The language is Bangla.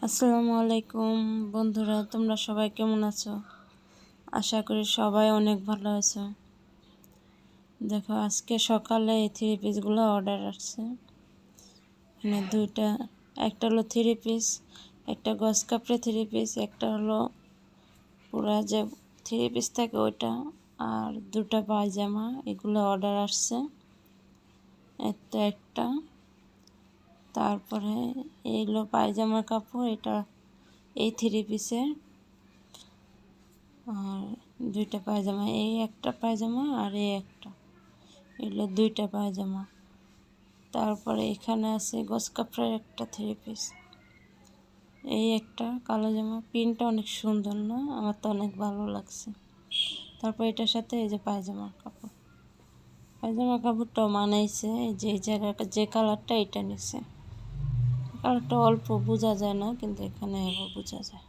আসসালামু আলাইকুম বন্ধুরা, তোমরা সবাই কেমন আছো? আশা করি সবাই অনেক ভালো আছো। দেখো, আজকে সকালে এই থ্রি পিসগুলো অর্ডার আসছে। এখানে দুইটা, একটা হলো থ্রি পিস, একটা গজ কাপড়ে থ্রি পিস, একটা হলো পুরা যে থ্রি পিস থাকে ওইটা, আর দুটা পায়জামা। এগুলো অর্ডার আসছে। একটা একটা তারপরে এইগুলো পায়জামার কাপড়, এটা এই থ্রি পিসের। আর দুইটা পায়জামা, এই একটা পায়জামা আর এই একটা, এগুলো দুইটা পায়জামা। তারপরে এখানে আছে গজ কাপড়ের একটা থ্রি পিস, এই একটা কালো জামা। প্রিন্টটা অনেক সুন্দর না? আমার তো অনেক ভালো লাগছে। তারপর এটার সাথে এই যে পায়জামার কাপড়, পায়জামার কাপড়টাও মানাইছে। এই যে এই জায়গাটা যে কালারটা, এটা নিছে। কালারটা অল্প বোঝা যায় না, কিন্তু এখানে বোঝা যায়।